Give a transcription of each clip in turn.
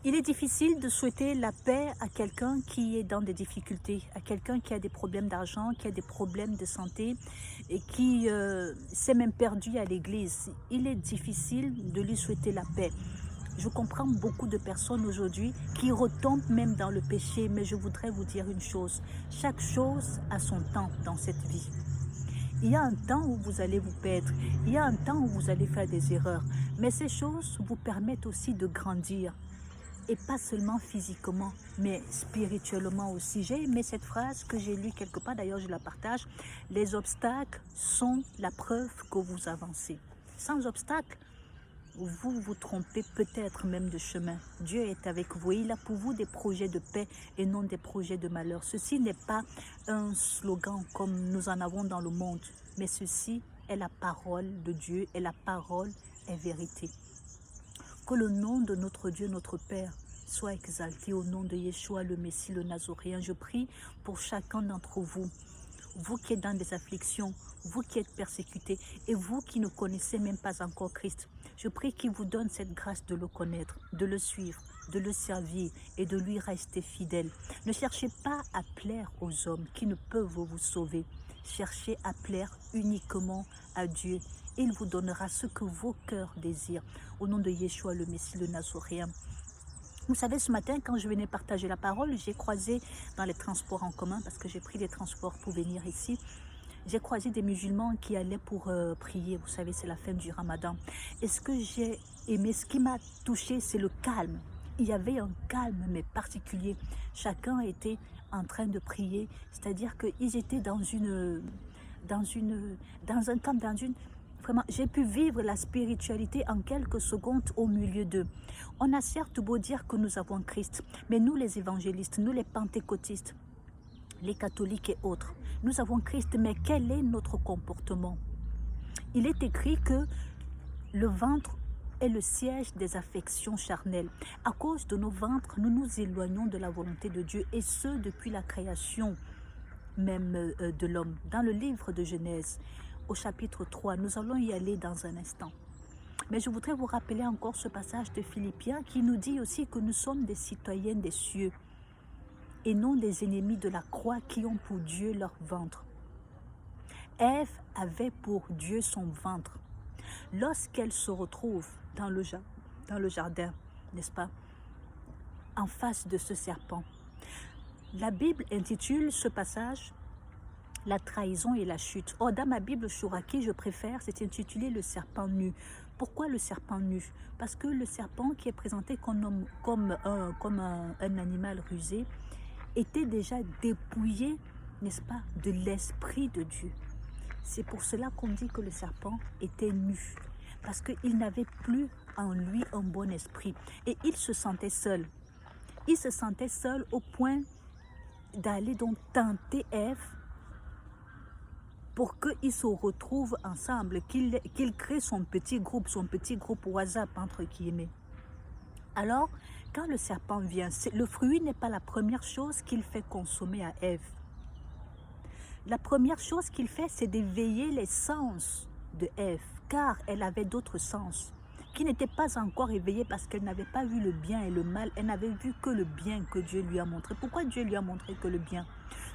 Il est difficile de souhaiter la paix à quelqu'un qui est dans des difficultés, à quelqu'un qui a des problèmes d'argent, qui a des problèmes de santé et qui s'est même perdu à l'église. Il est difficile de lui souhaiter la paix. Je comprends beaucoup de personnes aujourd'hui qui retombent même dans le péché, mais je voudrais vous dire une chose. Chaque chose a son temps dans cette vie. Il y a un temps où vous allez vous perdre, il y a un temps où vous allez faire des erreurs, mais ces choses vous permettent aussi de grandir. Et pas seulement physiquement, mais spirituellement aussi. J'ai aimé cette phrase que j'ai lue quelque part, d'ailleurs je la partage. Les obstacles sont la preuve que vous avancez. Sans obstacles, vous vous trompez peut-être même de chemin. Dieu est avec vous. Il a pour vous des projets de paix et non des projets de malheur. Ceci n'est pas un slogan comme nous en avons dans le monde, mais ceci est la parole de Dieu et la parole est vérité. Que le nom de notre Dieu, notre Père, soit exalté au nom de Yeshua, le Messie, le Nazoréen. Je prie pour chacun d'entre vous, vous qui êtes dans des afflictions, vous qui êtes persécutés et vous qui ne connaissez même pas encore Christ. Je prie qu'il vous donne cette grâce de le connaître, de le suivre, de le servir et de lui rester fidèle. Ne cherchez pas à plaire aux hommes qui ne peuvent vous sauver. Cherchez à plaire uniquement à Dieu. Il vous donnera ce que vos cœurs désirent. Au nom de Yeshua, le Messie, le Nazoréen. Vous savez, ce matin, quand je venais partager la parole, j'ai croisé dans les transports en commun, parce que j'ai pris les transports pour venir ici, j'ai croisé des musulmans qui allaient pour prier. Vous savez, c'est la fin du ramadan. Et ce que j'ai aimé, ce qui m'a touché, c'est le calme. Il y avait un calme, mais particulier. Chacun était en train de prier, c'est-à-dire qu'ils étaient dans un temps, vraiment, j'ai pu vivre la spiritualité en quelques secondes au milieu d'eux. On a certes beau dire que nous avons Christ, mais nous les évangélistes, nous les pentecôtistes, les catholiques et autres, nous avons Christ, mais quel est notre comportement? Il est écrit que le ventre est le siège des affections charnelles. À cause de nos ventres, nous nous éloignons de la volonté de Dieu, et ce depuis la création même de l'homme. Dans le livre de Genèse, au chapitre 3, nous allons y aller dans un instant. Mais je voudrais vous rappeler encore ce passage de Philippiens qui nous dit aussi que nous sommes des citoyens des cieux et non des ennemis de la croix qui ont pour Dieu leur ventre. Ève avait pour Dieu son ventre. Lorsqu'elle se retrouve dans le jardin, n'est-ce pas, en face de ce serpent, la Bible intitule ce passage « La trahison et la chute ». Or, dans ma Bible Chouraki, je préfère, c'est intitulé « Le serpent nu ». Pourquoi le serpent nu? Parce que le serpent qui est présenté comme un animal rusé était déjà dépouillé, n'est-ce pas, de l'esprit de Dieu. C'est pour cela qu'on dit que le serpent était nu, parce qu'il n'avait plus en lui un bon esprit. Et il se sentait seul. Il se sentait seul au point d'aller donc tenter Ève pour qu'ils se retrouvent ensemble, qu'il crée son petit groupe WhatsApp entre guillemets. Alors, quand le serpent vient, le fruit n'est pas la première chose qu'il fait consommer à Ève. La première chose qu'il fait, c'est d'éveiller les sens de Ève, car elle avait d'autres sens qui n'étaient pas encore éveillés parce qu'elle n'avait pas vu le bien et le mal. Elle n'avait vu que le bien que Dieu lui a montré. Pourquoi Dieu lui a montré que le bien?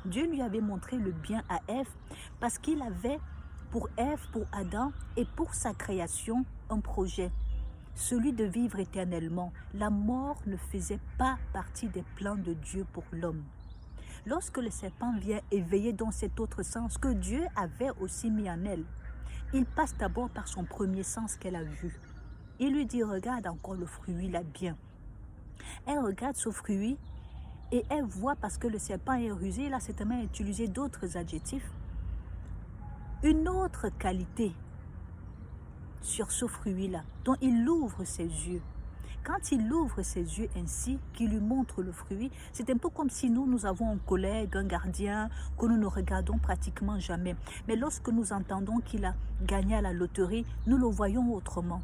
Dieu lui avait montré le bien à Ève parce qu'il avait pour Ève, pour Adam et pour sa création un projet. Celui de vivre éternellement. La mort ne faisait pas partie des plans de Dieu pour l'homme. Lorsque le serpent vient éveiller dans cet autre sens que Dieu avait aussi mis en elle, il passe d'abord par son premier sens qu'elle a vu. Il lui dit, regarde encore le fruit là bien. Elle regarde ce fruit et elle voit, parce que le serpent est rusé, il a certainement utilisé d'autres adjectifs, une autre qualité sur ce fruit-là, dont il ouvre ses yeux. Quand il ouvre ses yeux ainsi, qu'il lui montre le fruit, c'est un peu comme si nous avons un collègue, un gardien, que nous ne regardons pratiquement jamais. Mais lorsque nous entendons qu'il a gagné à la loterie, nous le voyons autrement.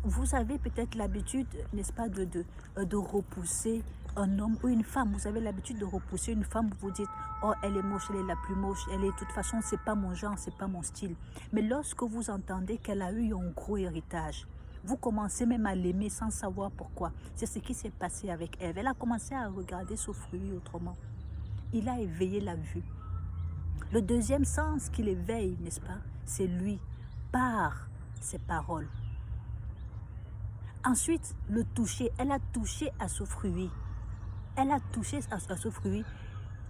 Vous avez peut-être l'habitude, n'est-ce pas, de repousser un homme ou une femme. Vous avez l'habitude de repousser une femme, vous dites, oh, elle est moche, elle est la plus moche, elle est de toute façon, c'est pas mon genre, c'est pas mon style. Mais lorsque vous entendez qu'elle a eu un gros héritage, Vous commencez même à l'aimer sans savoir pourquoi. C'est ce qui s'est passé avec Ève. Elle a commencé à regarder ce fruit autrement. Il a éveillé la vue. Le deuxième sens qu'il éveille, n'est-ce pas, c'est lui, par ses paroles. Ensuite, le toucher. Elle a touché à ce fruit. Elle a touché à ce fruit.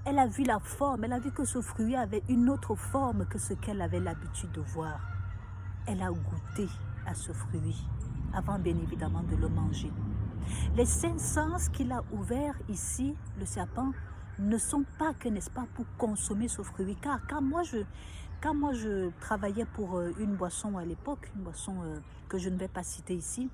Elle a vu la forme. Elle a vu que ce fruit avait une autre forme que ce qu'elle avait l'habitude de voir. Elle a goûté à ce fruit avant bien évidemment de le manger. Les 5 sens qu'il a ouverts ici, le serpent, ne sont pas que, n'est-ce pas, pour consommer ce fruit. Car quand moi je travaillais pour une boisson à l'époque, une boisson que je ne vais pas citer ici,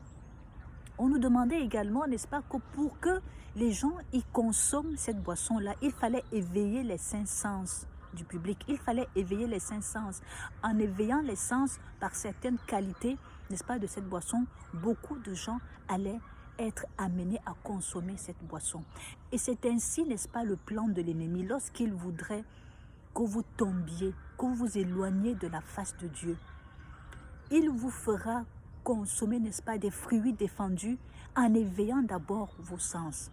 on nous demandait également, n'est-ce pas, que pour que les gens y consomment cette boisson-là, il fallait éveiller les 5 sens du public. Il fallait éveiller les 5 sens. En éveillant les sens par certaines qualités, n'est-ce pas, de cette boisson, beaucoup de gens allaient être amenés à consommer cette boisson. Et c'est ainsi, n'est-ce pas, le plan de l'ennemi. Lorsqu'il voudrait que vous tombiez, que vous vous éloigniez de la face de Dieu, il vous fera consommer, n'est-ce pas, des fruits défendus en éveillant d'abord vos sens.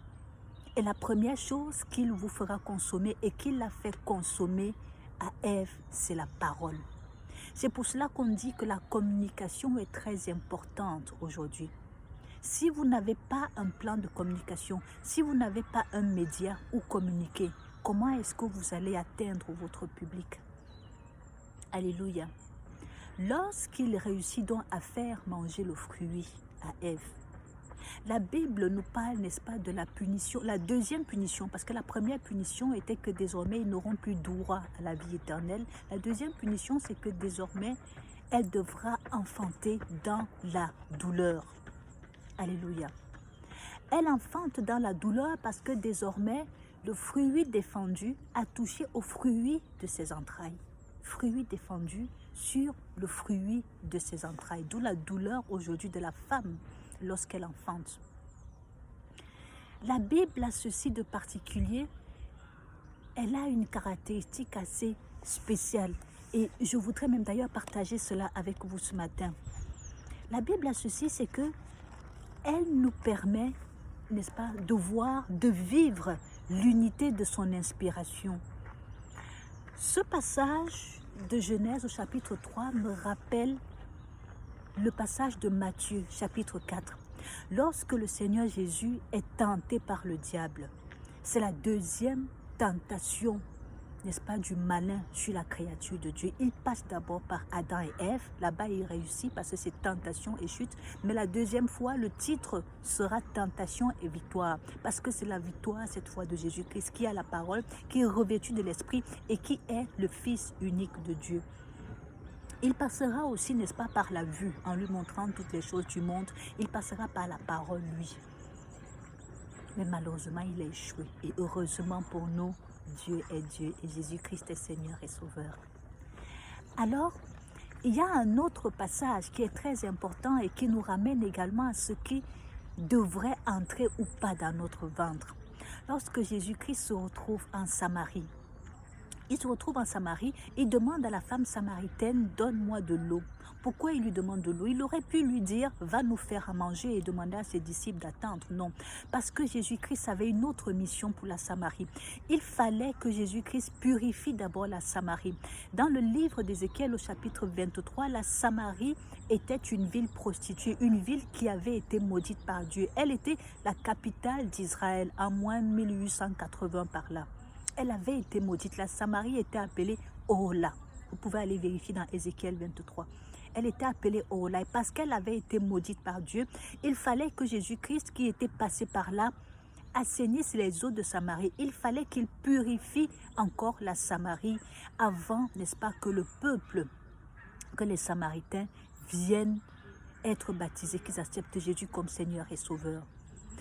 Et la première chose qu'il vous fera consommer et qu'il l'a fait consommer à Ève, c'est la parole. C'est pour cela qu'on dit que la communication est très importante aujourd'hui. Si vous n'avez pas un plan de communication, si vous n'avez pas un média où communiquer, comment est-ce que vous allez atteindre votre public? Alléluia. Lorsqu'il réussit donc à faire manger le fruit à Ève, la Bible nous parle, n'est-ce pas, de la punition, la deuxième punition, parce que la première punition était que désormais ils n'auront plus droit à la vie éternelle. La deuxième punition, c'est que désormais elle devra enfanter dans la douleur. Alléluia. Elle enfante dans la douleur parce que désormais le fruit défendu a touché au fruit de ses entrailles. Fruit défendu sur le fruit de ses entrailles. D'où la douleur aujourd'hui de la femme lorsqu'elle enfante. La Bible a ceci de particulier, elle a une caractéristique assez spéciale et je voudrais même d'ailleurs partager cela avec vous ce matin. La Bible a ceci, c'est que elle nous permet, n'est-ce pas, de voir, de vivre l'unité de son inspiration. Ce passage de Genèse au chapitre 3 me rappelle le passage de Matthieu, chapitre 4. Lorsque le Seigneur Jésus est tenté par le diable, c'est la deuxième tentation, n'est-ce pas, du malin sur la créature de Dieu. Il passe d'abord par Adam et Ève. Là-bas, il réussit parce que c'est tentation et chute. Mais la deuxième fois, le titre sera tentation et victoire. Parce que c'est la victoire, cette fois, de Jésus-Christ, qui a la parole, qui est revêtu de l'Esprit et qui est le Fils unique de Dieu. Il passera aussi, n'est-ce pas, par la vue, en lui montrant toutes les choses du monde. Il passera par la parole, lui. Mais malheureusement, il a échoué. Et heureusement pour nous, Dieu est Dieu et Jésus-Christ est Seigneur et Sauveur. Alors, il y a un autre passage qui est très important et qui nous ramène également à ce qui devrait entrer ou pas dans notre ventre. Lorsque Jésus-Christ se retrouve en Samarie, il demande à la femme samaritaine, donne-moi de l'eau. Pourquoi il lui demande de l'eau? Il aurait pu lui dire, va nous faire à manger et demander à ses disciples d'attendre. Non, parce que Jésus-Christ avait une autre mission pour la Samarie. Il fallait que Jésus-Christ purifie d'abord la Samarie. Dans le livre d'Ézéchiel au chapitre 23, la Samarie était une ville prostituée, une ville qui avait été maudite par Dieu. Elle était la capitale d'Israël en moins 1880 par là. Elle avait été maudite. La Samarie était appelée Ola. Vous pouvez aller vérifier dans Ézéchiel 23. Elle était appelée Ola. Et parce qu'elle avait été maudite par Dieu, il fallait que Jésus-Christ, qui était passé par là, assainisse les eaux de Samarie. Il fallait qu'il purifie encore la Samarie avant, n'est-ce pas, que le peuple, que les Samaritains viennent être baptisés, qu'ils acceptent Jésus comme Seigneur et Sauveur.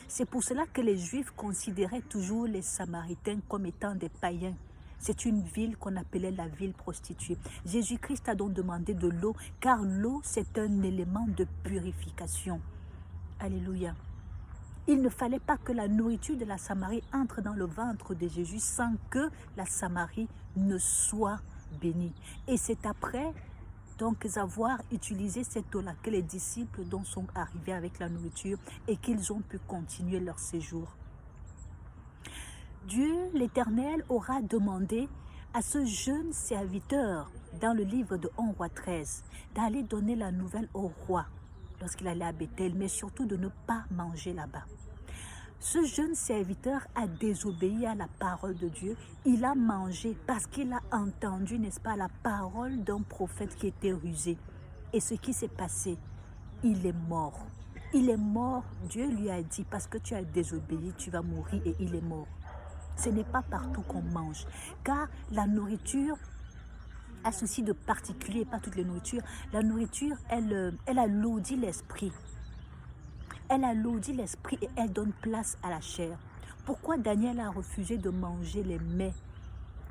C'est pour cela que les Juifs considéraient toujours les Samaritains comme étant des païens. C'est une ville qu'on appelait la ville prostituée. Jésus-Christ a donc demandé de l'eau, car l'eau, c'est un élément de purification. Alléluia. Il ne fallait pas que la nourriture de la Samarie entre dans le ventre de Jésus sans que la Samarie ne soit bénie. Et c'est après donc avoir utilisé cette eau-là que les disciples dont sont arrivés avec la nourriture et qu'ils ont pu continuer leur séjour. Dieu, l'Éternel, aura demandé à ce jeune serviteur, dans le livre de 1 roi 13, d'aller donner la nouvelle au roi lorsqu'il allait à Bethel, mais surtout de ne pas manger là-bas. Ce jeune serviteur a désobéi à la parole de Dieu. Il a mangé parce qu'il a entendu, n'est-ce pas, la parole d'un prophète qui était rusé. Et ce qui s'est passé, il est mort. Il est mort, Dieu lui a dit, parce que tu as désobéi, tu vas mourir, et il est mort. Ce n'est pas partout qu'on mange, car la nourriture a ceci de particulier, pas toutes les nourritures. La nourriture, elle alourdit l'esprit. Elle alourdit l'esprit et elle donne place à la chair. Pourquoi Daniel a refusé de manger les mets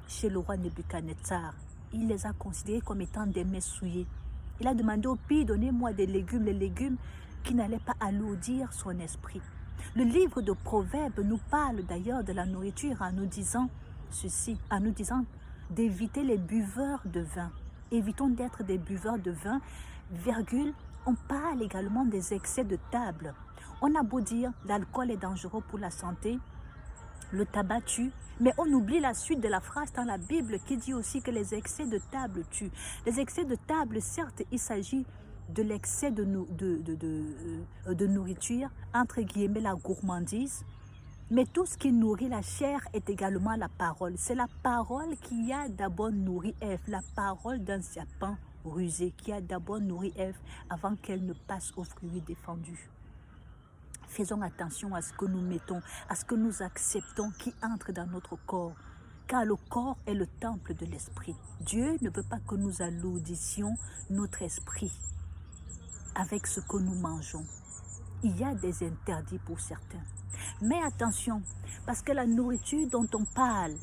chez le roi Nebuchadnezzar? Il les a considérés comme étant des mets souillés. Il a demandé au pays, donnez-moi des légumes, les légumes qui n'allaient pas alourdir son esprit. Le livre de Proverbes nous parle d'ailleurs de la nourriture en nous disant ceci, en nous disant d'éviter les buveurs de vin. Évitons d'être des buveurs de vin, virgule, on parle également des excès de table. On a beau dire l'alcool est dangereux pour la santé, le tabac tue, mais on oublie la suite de la phrase dans la Bible qui dit aussi que les excès de table tuent. Les excès de table, certes, il s'agit de l'excès de nourriture, entre guillemets la gourmandise, mais tout ce qui nourrit la chair est également la parole. C'est la parole qui a d'abord nourri Ève, la parole d'un serpent rusé qui a d'abord nourri Ève avant qu'elle ne passe au fruit défendu. Faisons attention à ce que nous mettons, à ce que nous acceptons qui entre dans notre corps, car le corps est le temple de l'esprit. Dieu ne veut pas que nous alourdissions notre esprit avec ce que nous mangeons. Il y a des interdits pour certains. Mais attention, parce que la nourriture dont on parle,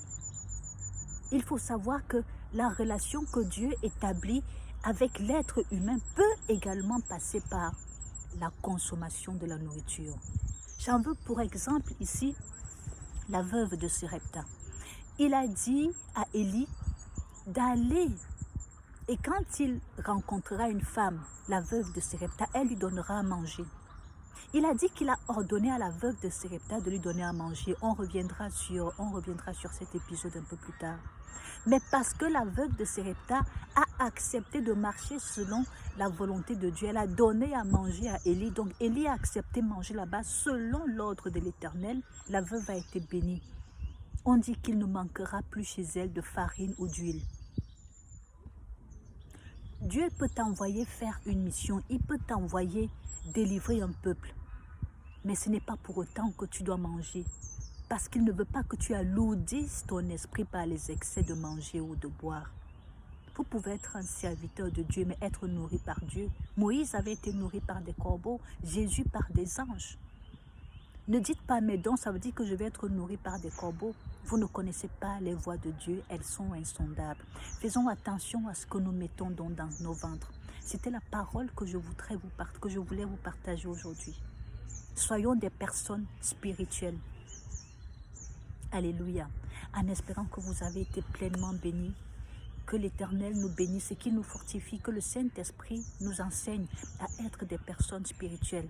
il faut savoir que la relation que Dieu établit avec l'être humain peut également passer par la consommation de la nourriture. J'en veux pour exemple ici la veuve de Sarepta. Il a dit à Élie d'aller, et quand il rencontrera une femme, la veuve de Sarepta, elle lui donnera à manger. Il a dit qu'il a ordonné à la veuve de Sarepta de lui donner à manger. On reviendra sur cet épisode un peu plus tard. Mais parce que la veuve de Sarepta a accepté de marcher selon la volonté de Dieu, elle a donné à manger à Élie. Donc Élie a accepté de manger là-bas selon l'ordre de l'Éternel. La veuve a été bénie. On dit qu'il ne manquera plus chez elle de farine ou d'huile. Dieu peut t'envoyer faire une mission, il peut t'envoyer délivrer un peuple. Mais ce n'est pas pour autant que tu dois manger. Parce qu'il ne veut pas que tu alourdisses ton esprit par les excès de manger ou de boire. Vous pouvez être un serviteur de Dieu, mais être nourri par Dieu. Moïse avait été nourri par des corbeaux, Jésus par des anges. Ne dites pas mes dons, ça veut dire que je vais être nourri par des corbeaux. Vous ne connaissez pas les voies de Dieu, elles sont insondables. Faisons attention à ce que nous mettons dans nos ventres. C'était la parole que je voulais vous partager aujourd'hui. Soyons des personnes spirituelles. Alléluia. En espérant que vous avez été pleinement bénis, que l'Éternel nous bénisse et qu'il nous fortifie, que le Saint-Esprit nous enseigne à être des personnes spirituelles,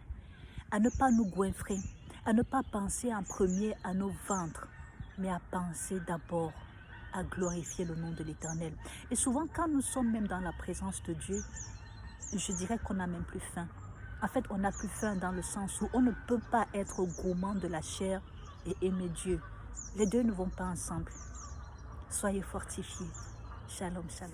à ne pas nous goinfrer, à ne pas penser en premier à nos ventres, mais à penser d'abord à glorifier le nom de l'Éternel. Et souvent, quand nous sommes même dans la présence de Dieu, je dirais qu'on n'a même plus faim. En fait, on n'a plus faim dans le sens où on ne peut pas être gourmand de la chair et aimer Dieu. Les deux ne vont pas ensemble. Soyez fortifiés. Shalom, shalom.